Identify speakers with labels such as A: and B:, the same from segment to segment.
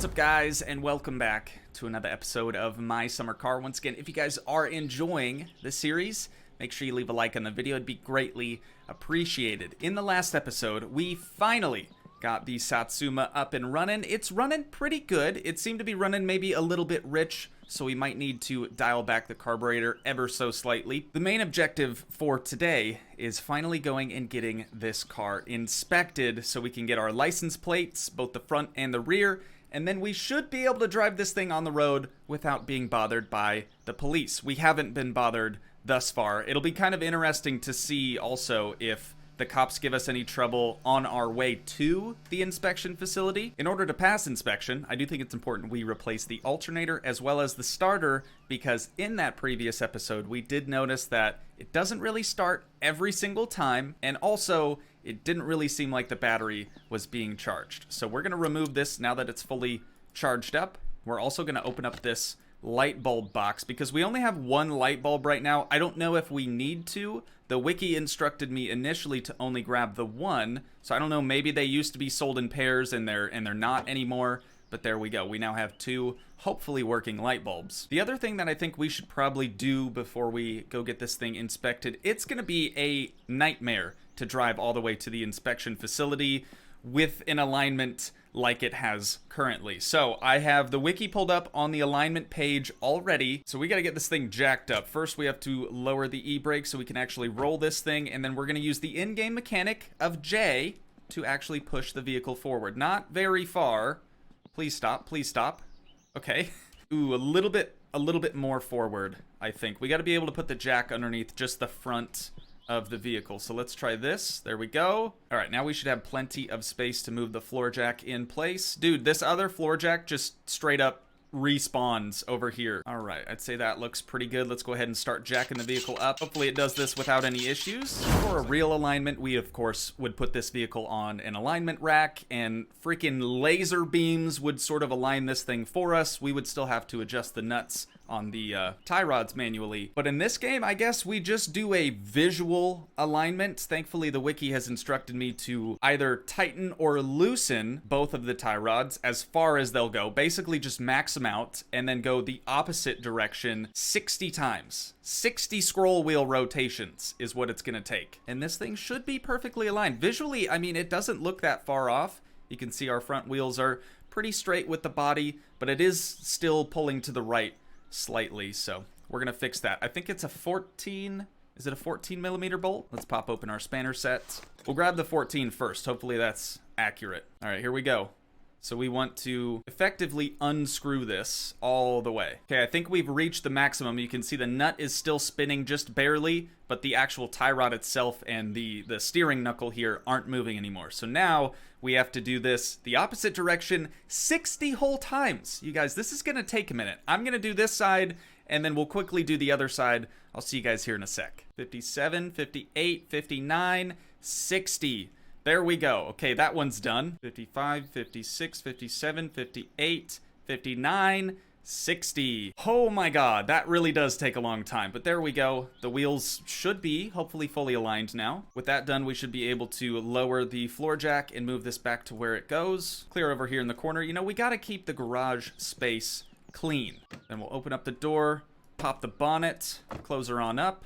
A: What's up, guys, and welcome back to another episode of My Summer Car. Once again, if you guys are enjoying this series, make sure you leave a like on the video. It'd be greatly appreciated. In the last episode, we finally got the Satsuma up and running. It's running pretty good. It seemed to be running maybe a little bit rich, so we might need to dial back the carburetor ever so slightly. The main objective for today is finally going and getting this car inspected so we can get our license plates, both the front and the rear, and then we should be able to drive this thing on the road without being bothered by the police. We haven't been bothered thus far. It'll be kind of interesting to see also if the cops give us any trouble on our way to the inspection facility. In order to pass inspection, I do think it's important we replace the alternator as well as the starter, because in that previous episode, we did notice that it doesn't really start every single time, and also it didn't really seem like the battery was being charged. So we're gonna remove this now that it's fully charged up. We're also gonna open up this light bulb box because we only have one light bulb right now. I don't know if we need to. The wiki instructed me initially to only grab the one, so I don't know, maybe they used to be sold in pairs and they're not anymore, but there we go. We now have two hopefully working light bulbs. The other thing that I think we should probably do before we go get this thing inspected, it's gonna be a nightmare to drive all the way to the inspection facility with an alignment like it has currently. So I have the wiki pulled up on the alignment page already. So we got to get this thing jacked up. First, we have to lower the e-brake so we can actually roll this thing. And then we're going to use the in-game mechanic of J to actually push the vehicle forward. Not very far. Please stop. Please stop. Okay. Ooh, a little bit more forward, I think. We got to be able to put the jack underneath just the front of the vehicle. So let's try this. There we go. All right, now we should have plenty of space to move the floor jack in place. Dude, this other floor jack just straight up respawns over here. All right, I'd say that looks pretty good. Let's go ahead and start jacking the vehicle up. Hopefully it does this without any issues. For a real alignment, we of course would put this vehicle on an alignment rack, and freaking laser beams would sort of align this thing for us. We would still have to adjust the nuts on the tie rods manually. But in this game, I guess we just do a visual alignment. Thankfully, the wiki has instructed me to either tighten or loosen both of the tie rods as far as they'll go. Basically, just max them out and then go the opposite direction 60 times. 60 scroll wheel rotations is what it's gonna take. And this thing should be perfectly aligned. Visually, I mean, it doesn't look that far off. You can see our front wheels are pretty straight with the body, but it is still pulling to the right slightly, so we're gonna fix that. I think it's a 14, is it a 14 millimeter bolt? Let's pop open our spanner set. We'll grab the 14 first. Hopefully that's accurate. All right, here we go. So we want to effectively unscrew this all the way. Okay, I think we've reached the maximum. You can see the nut is still spinning just barely, but the actual tie rod itself and the steering knuckle here aren't moving anymore. So now we have to do this the opposite direction 60 whole times. You guys, this is gonna take a minute. I'm gonna do this side, and then we'll quickly do the other side. I'll see you guys here in a sec. 57, 58, 59, 60. There we go. Okay, that one's done. 55, 56, 57, 58, 59, 60. Oh my god, that really does take a long time. But there we go. The wheels should be hopefully fully aligned now. With that done, we should be able to lower the floor jack and move this back to where it goes. Clear over here in the corner. You know, we gotta keep the garage space clean. Then we'll open up the door, pop the bonnet, close her on up.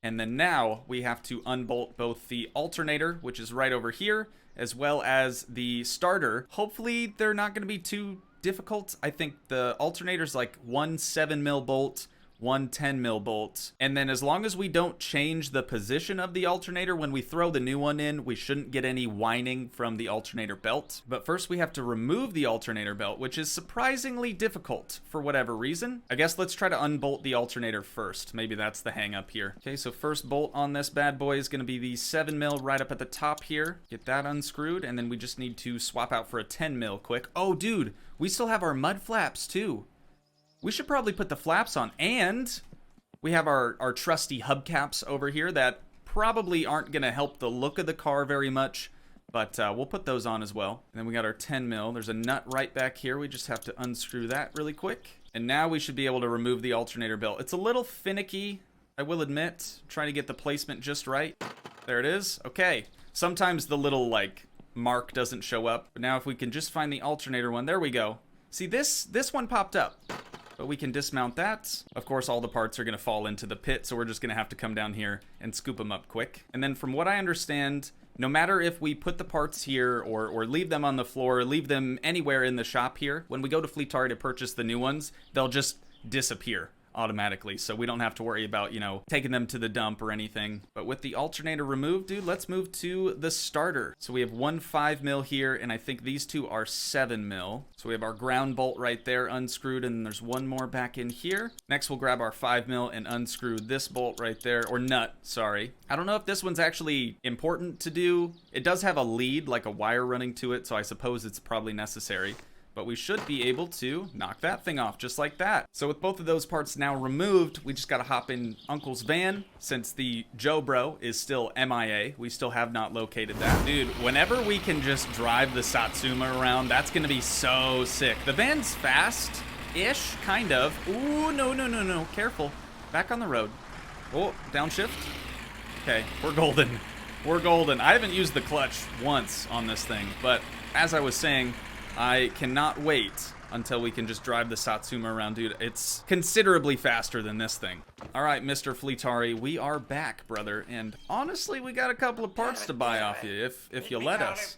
A: And then now we have to unbolt both the alternator, which is right over here, as well as the starter. Hopefully they're not going to be too difficult. I think the alternator's like one 7mm bolt, one 10mm bolt. And then as long as we don't change the position of the alternator when we throw the new one in, we shouldn't get any whining from the alternator belt. But first we have to remove the alternator belt, which is surprisingly difficult for whatever reason. I guess let's try to unbolt the alternator first. Maybe that's the hang up here. Okay, so first bolt on this bad boy is going to be the 7mm right up at the top here. Get that unscrewed, and then we just need to swap out for a 10mm quick. Oh, dude, we still have our mud flaps too. We should probably put the flaps on, and we have our trusty hubcaps over here that probably aren't going to help the look of the car very much, but we'll put those on as well. And then we got our 10mm. There's a nut right back here. We just have to unscrew that really quick. And now we should be able to remove the alternator belt. It's a little finicky, I will admit, trying to get the placement just right. There it is. Okay. Sometimes the little, like, mark doesn't show up. But now if we can just find the alternator one, there we go. See, this one popped up. But we can dismount that. Of course, all the parts are going to fall into the pit, so we're just going to have to come down here and scoop them up quick. And then from what I understand, no matter if we put the parts here or leave them on the floor, leave them anywhere in the shop here, when we go to Fleetari to purchase the new ones, they'll just disappear automatically, so we don't have to worry about, you know, taking them to the dump or anything. But with the alternator removed, dude, let's move to the starter. So we have one 5mm here, and I think these two are 7mm. So we have our ground bolt right there unscrewed, and there's one more back in here. Next, we'll grab our 5mm and unscrew this bolt right there, or nut, sorry. I don't know if this one's actually important to do. It does have a lead, like a wire running to it, so I suppose it's probably necessary. But we should be able to knock that thing off just like that. So with both of those parts now removed, we just gotta hop in Uncle's van, since the Joe Bro is still MIA. We still have not located that. Dude, whenever we can just drive the Satsuma around, that's gonna be so sick. The van's fast-ish, kind of. Ooh, no, careful. Back on the road. Oh, downshift. Okay, we're golden. We're golden. I haven't used the clutch once on this thing, but as I was saying, I cannot wait until we can just drive the Satsuma around, dude. It's considerably faster than this thing. All right, Mr. Fleetari, we are back, brother. And honestly, we got a couple of parts to buy off you, if you let us.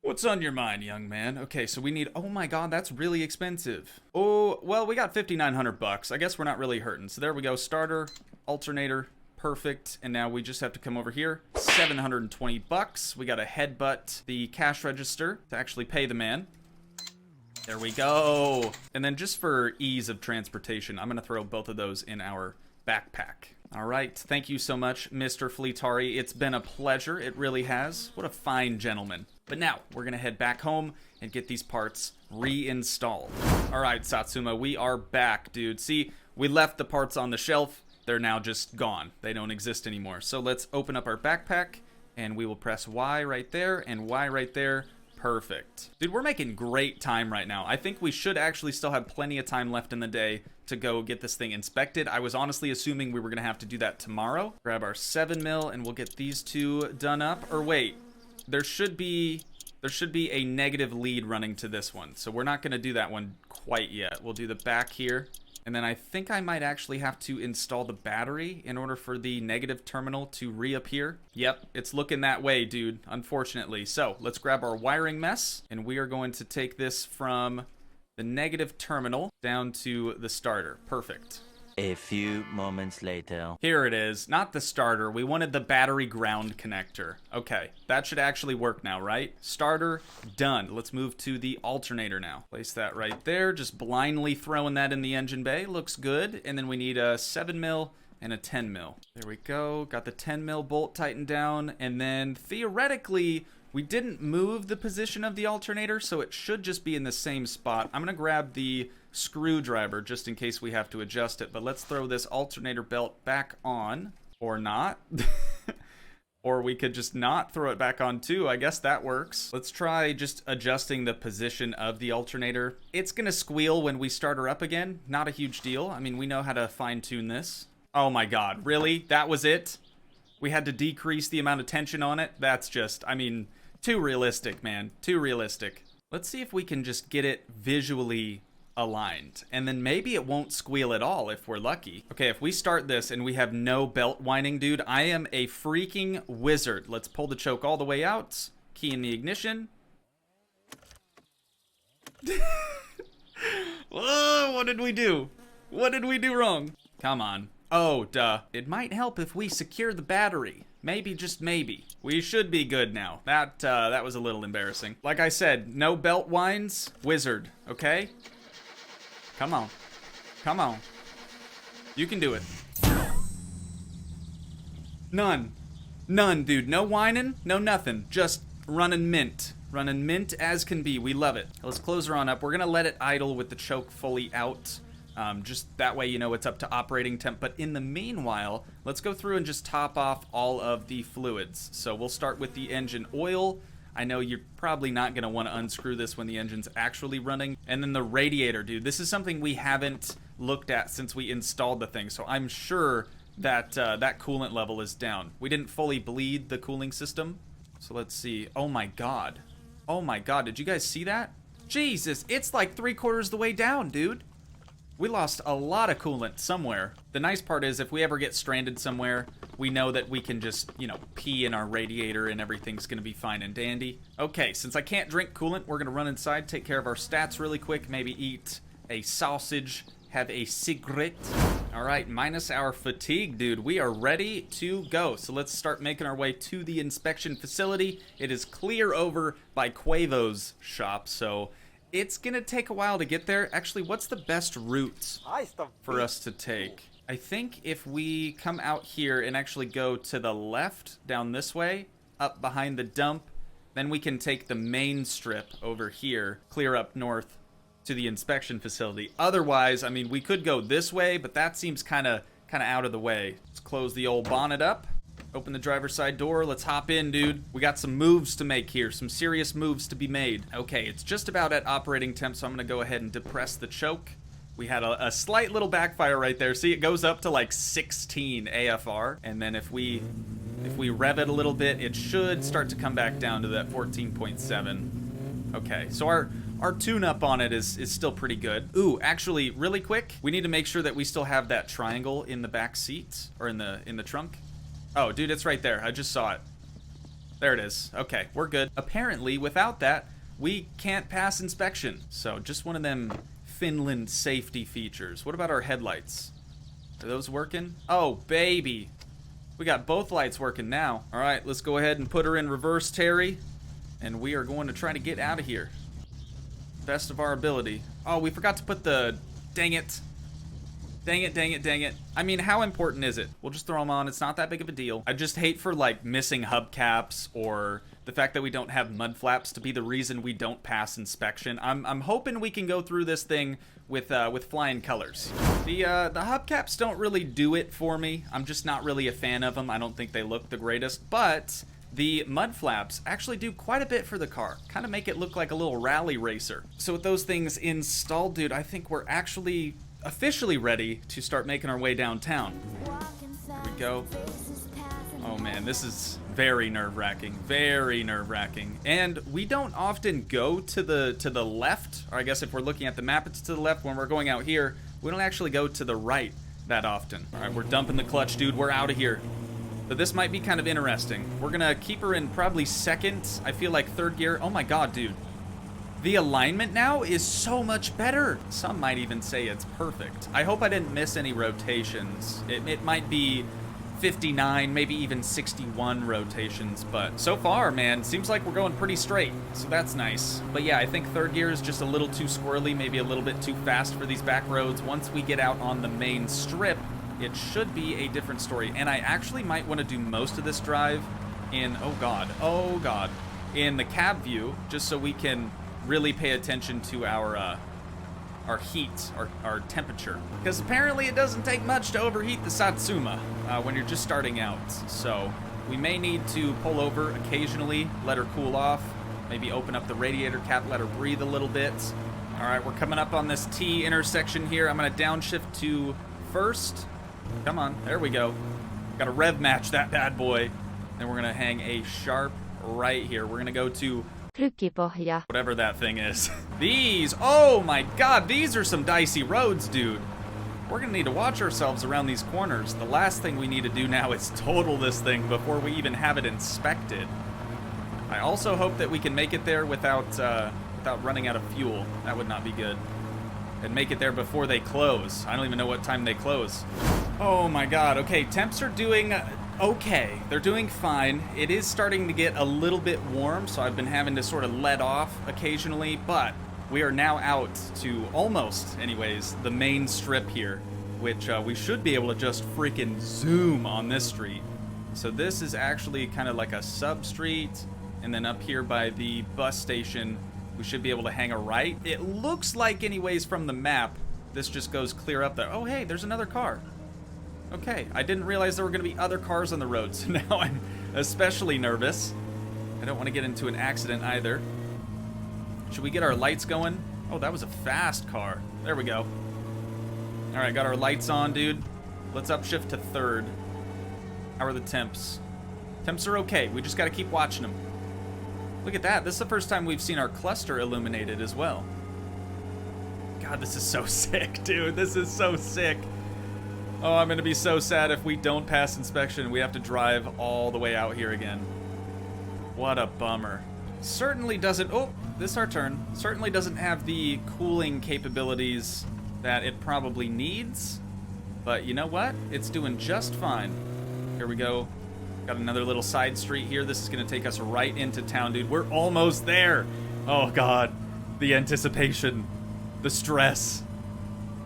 A: What's on your mind, young man? Okay, so we need, oh my God, that's really expensive. Oh, well, we got 5,900 bucks. I guess we're not really hurting. So there we go, starter, alternator, perfect. And now we just have to come over here. 720 bucks. We got to headbutt the cash register to actually pay the man. There we go. And then just for ease of transportation, I'm going to throw both of those in our backpack. All right. Thank you so much, Mr. Fleetari. It's been a pleasure. It really has. What a fine gentleman. But now we're going to head back home and get these parts reinstalled. All right, Satsuma, we are back, dude. See, we left the parts on the shelf. They're now just gone. They don't exist anymore. So let's open up our backpack, and we will press Y right there and Y right there. Perfect. Dude, we're making great time right now. I think we should actually still have plenty of time left in the day to go get this thing inspected. I was honestly assuming we were going to have to do that tomorrow. Grab our 7mm, and we'll get these two done up. Or wait, there should be a negative lead running to this one. So we're not going to do that one quite yet. We'll do the back here. And then I think I might actually have to install the battery in order for the negative terminal to reappear. Yep, it's looking that way, dude, unfortunately. So let's grab our wiring mess, and we are going to take this from the negative terminal down to the starter. Perfect.
B: A few moments later.
A: Here it is. Not the starter. We wanted the battery ground connector. Okay, that should actually work now, right? Starter, done. Let's move to the alternator now. Place that right there. Just blindly throwing that in the engine bay. Looks good. And then we need a 7mm and a 10mm. There we go. Got the 10mm bolt tightened down. And then theoretically, we didn't move the position of the alternator, so it should just be in the same spot. I'm going to grab the screwdriver just in case we have to adjust it, but let's throw this alternator belt back on, or not. Or we could just not throw it back on too. I guess that works. Let's try just adjusting the position of the alternator. It's gonna squeal when we start her up again. Not a huge deal. I mean, we know how to fine tune this. Oh my God, really? That was it? We had to decrease the amount of tension on it? That's just, I mean, too realistic, man. Too realistic. Let's see if we can just get it visually aligned, and then maybe it won't squeal at all if we're lucky. Okay, if we start this and we have no belt whining, dude, I am a freaking wizard. Let's pull the choke all the way out, key in the ignition. Whoa, what did we do? What did we do wrong? Come on. Oh, duh. It might help if we secure the battery. Maybe, just maybe. We should be good now. That was a little embarrassing. Like I said, no belt whines, wizard, okay? Come on. Come on. You can do it. None. None, dude. No whining, no nothing. Just running mint. Running mint as can be. We love it. Let's close her on up. We're going to let it idle with the choke fully out. Just that way, you know, it's up to operating temp. But in the meanwhile, let's go through and just top off all of the fluids. So we'll start with the engine oil. I know you're probably not going to want to unscrew this when the engine's actually running. And then the radiator, dude. This is something we haven't looked at since we installed the thing. So I'm sure that that coolant level is down. We didn't fully bleed the cooling system. So let's see. Oh my God. Oh my God. Did you guys see that? Jesus, it's like 3/4 the way down, dude. We lost a lot of coolant somewhere. The nice part is if we ever get stranded somewhere, we know that we can just, you know, pee in our radiator and everything's gonna be fine and dandy. Okay, since I can't drink coolant, we're gonna run inside, take care of our stats really quick, maybe eat a sausage, have a cigarette. All right, minus our fatigue, dude. We are ready to go. So let's start making our way to the inspection facility. It is clear over by Quavo's shop, so it's gonna take a while to get there. Actually, what's the best route for us to take? I think if we come out here and actually go to the left, down this way, up behind the dump, then we can take the main strip over here, clear up north to the inspection facility. Otherwise, I mean, we could go this way, but that seems kind of out of the way. Let's close the old bonnet up. Open the driver's side door. Let's hop in, dude. We got some moves to make here. Some serious moves to be made. Okay, it's just about at operating temp, so I'm going to go ahead and depress the choke. We had a slight little backfire right there. See, it goes up to like 16 AFR. And then if we rev it a little bit, it should start to come back down to that 14.7. Okay, so our tune-up on it is still pretty good. Ooh, actually, really quick, we need to make sure that we still have that triangle in the back seat, or in the trunk. Oh, dude, it's right there. I just saw it. There it is. Okay, we're good. Apparently, without that, we can't pass inspection. So, just one of them Finland safety features. What about our headlights? Are those working? Oh, baby. We got both lights working now. All right, let's go ahead and put her in reverse, Terry. And we are going to try to get out of here. Best of our ability. Oh, we forgot to put the... Dang it. Dang it, dang it, dang it. I mean, how important is it? We'll just throw them on. It's not that big of a deal. I just hate for, like, missing hubcaps or the fact that we don't have mud flaps to be the reason we don't pass inspection. I'm hoping we can go through this thing with flying colors. The hubcaps don't really do it for me. I'm just not really a fan of them. I don't think they look the greatest, but the mud flaps actually do quite a bit for the car. Kind of make it look like a little rally racer. So with those things installed, dude, I think we're actually officially ready to start making our way downtown. Here we go. Oh man, this is very nerve-wracking, very nerve-wracking. And we don't often go to the left, or I guess if we're looking at the map, it's to the left. When we're going out here, we don't actually go to the right that often. All right, we're dumping the clutch, dude. We're out of here. But this might be kind of interesting. We're gonna keep her in probably second. I feel like third gear. Oh my god, dude. The alignment now is so much better. Some might even say it's perfect. I hope I didn't miss any rotations. It might be 59, maybe even 61 rotations, but so far, man, seems like we're going pretty straight, so that's nice. But yeah, I think third gear is just a little too squirrely, maybe a little bit too fast for these back roads. Once we get out on the main strip, it should be a different story. And I actually might want to do most of this drive in, oh god, in the cab view, just so we can really pay attention to our heat, our temperature. Because apparently it doesn't take much to overheat the Satsuma when you're just starting out. So we may need to pull over occasionally, let her cool off, maybe open up the radiator cap, let her breathe a little bit. All right, we're coming up on this T intersection here. I'm gonna downshift to first. Come on, there we go. Gotta rev match that bad boy. Then we're gonna hang a sharp right here. We're gonna go to whatever that thing is. These, oh my god, these are some dicey roads, dude. We're gonna need to watch ourselves around these corners. The last thing we need to do now is total this thing before we even have it inspected. I also hope that we can make it there without running out of fuel. That would not be good. And make it there before they close. I don't even know what time they close. Oh my god, okay, temps are doing okay. They're doing fine. It is starting to get a little bit warm, so I've been having to sort of let off occasionally, but we are now out to almost, anyways, the main strip here, which we should be able to just freaking zoom on this street. So this is actually kind of like a sub-street, and then up here by the bus station, we should be able to hang a right. It looks like, anyways, from the map, this just goes clear up there. Oh, hey, there's another car. Okay, I didn't realize there were going to be other cars on the road, so now I'm especially nervous. I don't want to get into an accident either. Should we get our lights going? Oh, that was a fast car. There we go. All right, got our lights on, dude. Let's upshift to third. How are the temps? Temps are okay. We just got to keep watching them. Look at that. This is the first time we've seen our cluster illuminated as well. God, this is so sick, dude. This is so sick. Oh, I'm gonna be so sad if we don't pass inspection. We have to drive all the way out here again. What a bummer. Certainly doesn't, oh, this is our turn. Certainly doesn't have the cooling capabilities that it probably needs. But you know what? It's doing just fine. Here we go. Got another little side street here. This is gonna take us right into town, dude. We're almost there. Oh God, the anticipation, the stress.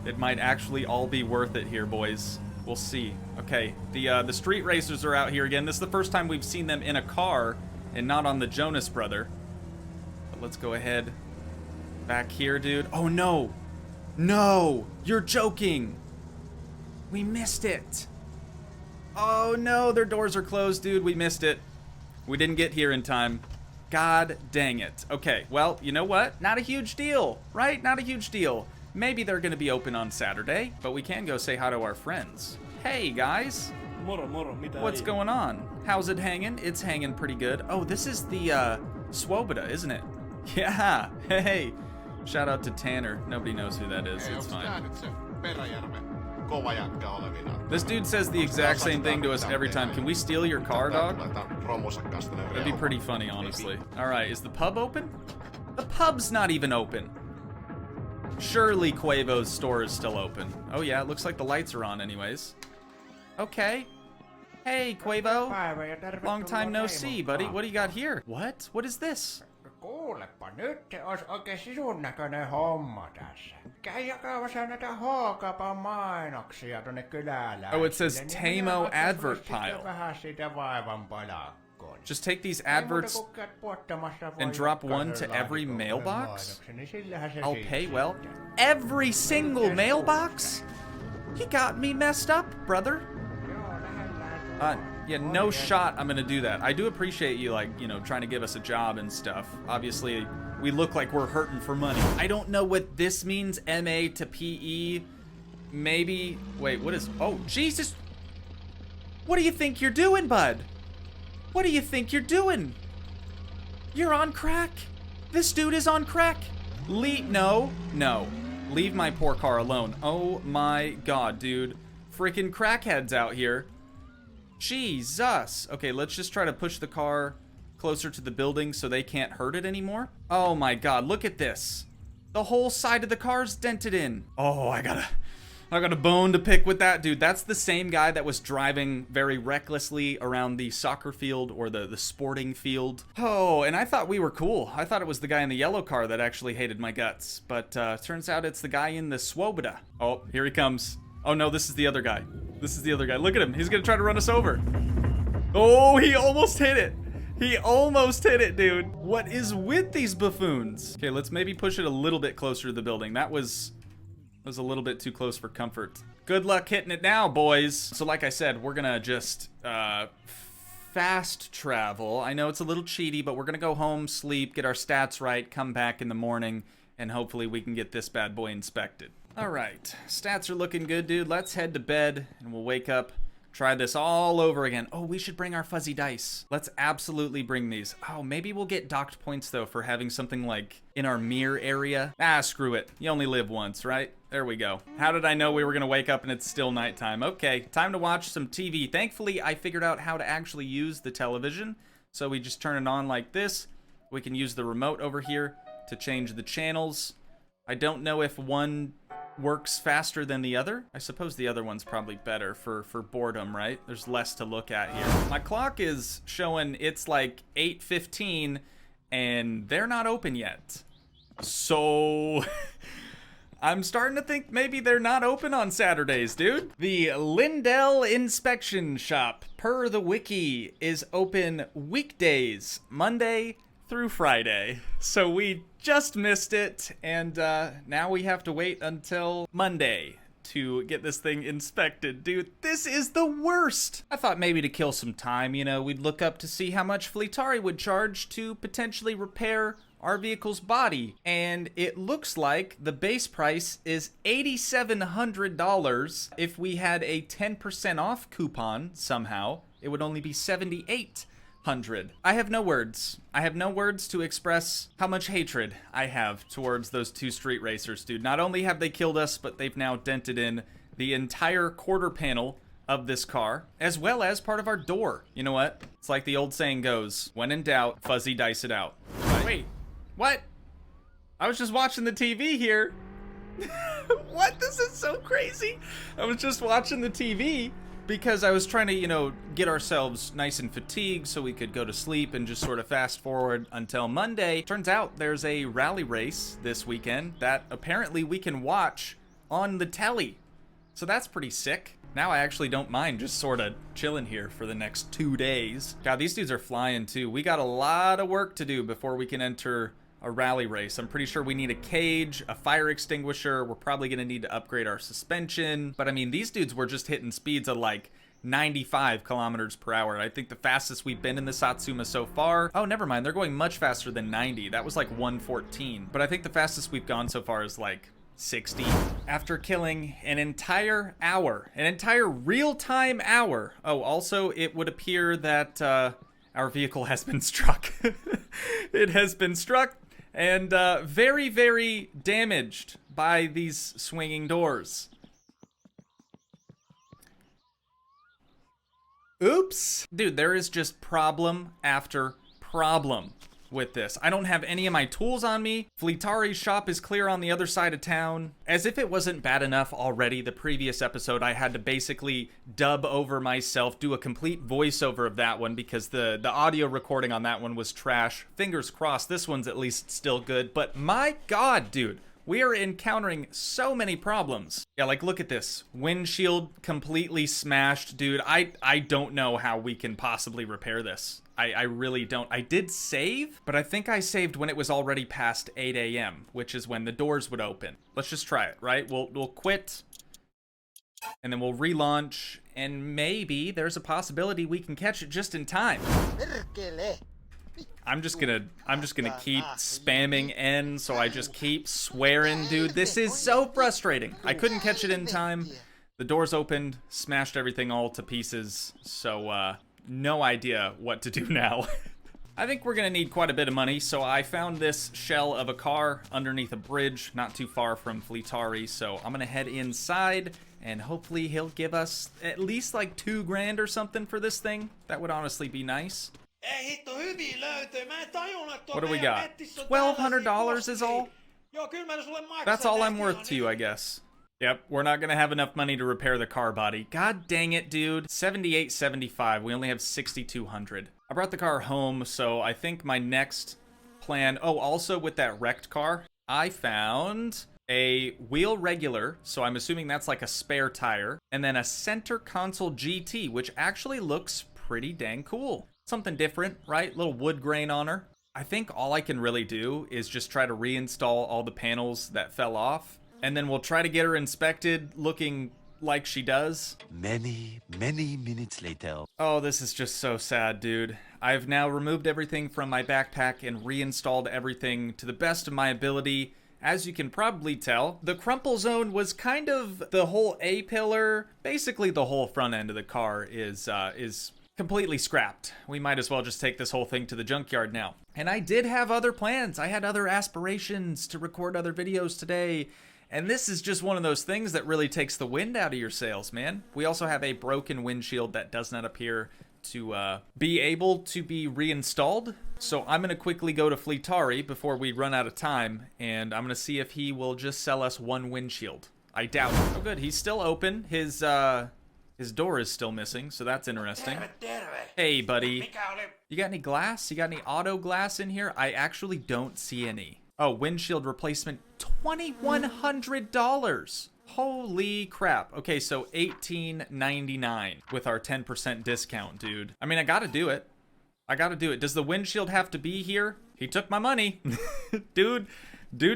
A: It might actually all be worth it here, boys. We'll see. Okay, the street racers are out here again. This is the first time we've seen them in a car and not on the Jonnez brother. But let's go ahead. Back here, dude. Oh no! No! You're joking! We missed it! Oh no, their doors are closed, dude. We missed it. We didn't get here in time. God dang it. Okay, well, you know what? Not a huge deal, right? Not a huge deal. Maybe they're gonna be open on Saturday, but we can go say hi to our friends. Hey, guys. What's going on? How's it hanging? It's hanging pretty good. Oh, this is the Swoboda, isn't it? Yeah, hey. Shout out to Tanner. Nobody knows who that is. It's fine. This dude says the exact same thing to us every time. Can we steal your car, dog? That'd be pretty funny, honestly. Alright, is the pub open? The pub's not even open. Surely Quavo's store is still open. Oh yeah, it looks like the lights are on anyways. Okay. Hey, Quavo. Long time no see, buddy. What do you got here? What? What is this?
C: Kuulepa, nyt olisi oikein sisun näköinen homma tässä. Käy jakamassa näitä H-kaupan mainoksia tonne kylällä.
A: Oh, it says Tamo advert pile.
C: Vähän siitä vaivan palakkoon.
A: Just take these adverts and drop one to every mailbox? I'll pay, well, every single mailbox? He got me messed up, brother. Yeah, no shot I'm gonna do that. I do appreciate you, like, you know, trying to give us a job and stuff. Obviously, we look like we're hurting for money. I don't know what this means, MA to PE. Maybe, wait, what is, oh, Jesus. What do you think you're doing, bud? What do you think you're doing? You're on crack. This dude is on crack. No. Leave my poor car alone. Oh my God, dude. Freaking crackheads out here. Jesus. Okay, let's just try to push the car closer to the building so they can't hurt it anymore. Oh my God, look at this. The whole side of the car's dented in. Oh, I got a bone to pick with that, dude. That's the same guy that was driving very recklessly around the soccer field or the sporting field. Oh, and I thought we were cool. I thought it was the guy in the yellow car that actually hated my guts. But turns out it's the guy in the Swoboda. Oh, here he comes. Oh no, this is the other guy. This is the other guy. Look at him. He's gonna try to run us over. Oh, he almost hit it. He almost hit it, dude. What is with these buffoons? Okay, let's maybe push it a little bit closer to the building. That was a little bit too close for comfort. Good luck hitting it now, boys. So like I said, we're gonna just fast travel. I know it's a little cheaty, but we're gonna go home, sleep, get our stats right, come back in the morning, and hopefully we can get this bad boy inspected. All right, stats are looking good, dude. Let's head to bed and we'll wake up, try this all over again. Oh, we should bring our fuzzy dice. Let's absolutely bring these. Oh, maybe we'll get docked points though for having something like in our mirror area. Ah, screw it. You only live once, right? There we go. How did I know we were gonna wake up and it's still nighttime? Okay, time to watch some TV. Thankfully, I figured out how to actually use the television. So we just turn it on like this. We can use the remote over here to change the channels. I don't know if one works faster than the other. I suppose the other one's probably better for boredom, right? There's less to look at here. My clock is showing it's like 8:15 and they're not open yet. So I'm starting to think maybe they're not open on Saturdays, dude. The Lindell Inspection Shop, per the wiki, is open weekdays, Monday through Friday. So we just missed it, and now we have to wait until Monday to get this thing inspected. Dude, this is the worst. I thought maybe to kill some time, you know, we'd look up to see how much Fleetari would charge to potentially repair our vehicle's body. And it looks like the base price is $8,700. If we had a 10% off coupon somehow, it would only be $78. I have no words. I have no words to express how much hatred I have towards those two street racers, dude. Not only have they killed us, but they've now dented in the entire quarter panel of this car, as well as part of our door. You know what? It's like the old saying goes, when in doubt, fuzzy dice it out. Wait, what? I was just watching the TV here. What? This is so crazy. I was just watching the TV because I was trying to, you know, get ourselves nice and fatigued so we could go to sleep and just sort of fast forward until Monday. Turns out there's a rally race this weekend that apparently we can watch on the telly. So that's pretty sick. Now I actually don't mind just sort of chilling here for the next 2 days. God, these dudes are flying too. We got a lot of work to do before we can enter a rally race. I'm pretty sure we need a cage, a fire extinguisher. We're probably going to need to upgrade our suspension. But I mean, these dudes were just hitting speeds of like 95 kilometers per hour. I think the fastest we've been in the Satsuma so far. Oh, never mind. They're going much faster than 90. That was like 114. But I think the fastest we've gone so far is like 60. After killing an entire hour, an entire real-time hour. Oh, also, it would appear that our vehicle has been struck. It has been struck and very, very damaged by these swinging doors. Oops. Dude, there is just problem after problem with this. I don't have any of my tools on me. Fleetari's shop is clear on the other side of town. As if it wasn't bad enough already, the previous episode I had to basically dub over myself, do a complete voiceover of that one because the audio recording on that one was trash. Fingers crossed this one's at least still good, but my god, dude. We are encountering so many problems. Yeah, like look at this. Windshield completely smashed. Dude, I don't know how we can possibly repair this. I really don't. I did save, but I think I saved when it was already past 8 a.m., which is when the doors would open. Let's just try it, right? We'll quit, and then we'll relaunch, and maybe there's a possibility we can catch it just in time. I'm just gonna keep spamming N, so I just keep swearing, dude. This is so frustrating. I couldn't catch it in time. The doors opened, smashed everything all to pieces, so no idea what to do now. I think we're gonna need quite a bit of money, so I found this shell of a car underneath a bridge not too far from Fleetari, so I'm gonna head inside and hopefully he'll give us at least like 2 grand or something for this thing. That would honestly be nice. What do we got? $1,200 is all? That's all I'm worth to you, I guess. Yep, we're not gonna have enough money to repair the car body. God dang it, dude. $78.75. We only have $6,200. I brought the car home, so I think my next plan... Oh, also with that wrecked car, I found a wheel regular, so I'm assuming that's like a spare tire, and then a center console GT, which actually looks pretty dang cool. Something different, right? Little wood grain on her. I think all I can really do is just try to reinstall all the panels that fell off, and then we'll try to get her inspected looking like she does.
B: Many minutes later.
A: Oh, this is just so sad, dude. I've now removed everything from my backpack and reinstalled everything to the best of my ability. As you can probably tell, the crumple zone was kind of the whole A-pillar. Basically, the whole front end of the car is completely scrapped. We might as well just take this whole thing to the junkyard now. And I did have other plans. I had other aspirations to record other videos today. And this is just one of those things that really takes the wind out of your sails, man. We also have a broken windshield that does not appear to be able to be reinstalled. So I'm going to quickly go to Fleetari before we run out of time, and I'm going to see if he will just sell us 1 windshield. I doubt it. Oh good, he's still open. His door is still missing, so that's interesting. Hey, buddy. You got any glass? You got any auto glass in here? I actually don't see any. Oh, windshield replacement, $2,100. Holy crap. Okay, so $1,899 with our 10% discount, dude. I mean, I gotta do it. I gotta do it. Does the windshield have to be here? He took my money. Dude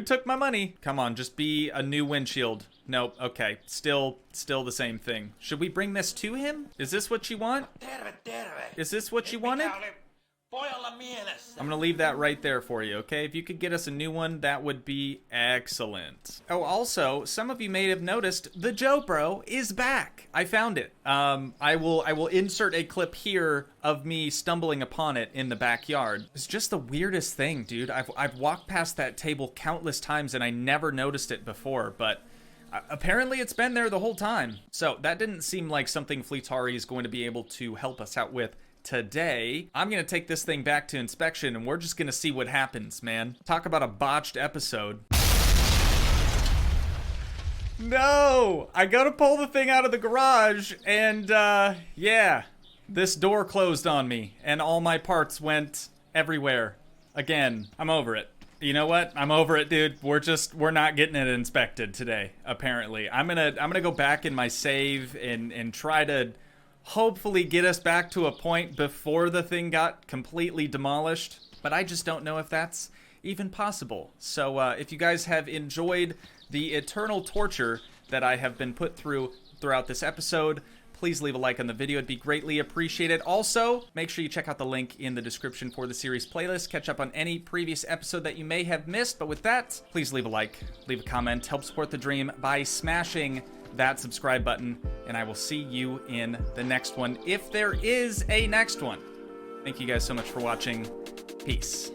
A: took my money. Come on, just be a new windshield. Nope, okay. Still the same thing. Should we bring this to him? Is this what you want? Is this what you wanted? I'm gonna leave that right there for you, okay? If you could get us a new one, that would be excellent. Oh, also, some of you may have noticed the JoBro is back. I found it. I will insert a clip here of me stumbling upon it in the backyard. It's just the weirdest thing, dude. I've walked past that table countless times and I never noticed it before, but apparently it's been there the whole time. So that didn't seem like something Fleetari is going to be able to help us out with today. I'm gonna take this thing back to inspection and we're just gonna see what happens, man. Talk about a botched episode. No! I gotta pull the thing out of the garage and yeah, this door closed on me and all my parts went everywhere. Again, I'm over it. You know what? I'm over it, dude. We're not getting it inspected today, apparently. I'm gonna go back in my save and try to hopefully get us back to a point before the thing got completely demolished, but I just don't know if that's even possible. So if you guys have enjoyed the eternal torture that I have been put through throughout this episode, please leave a like on the video. It'd be greatly appreciated. Also, make sure you check out the link in the description for the series playlist. Catch up on any previous episode that you may have missed. But with that, please leave a like, leave a comment, help support the dream by smashing that subscribe button, and I will see you in the next one, if there is a next one. Thank you guys so much for watching. Peace.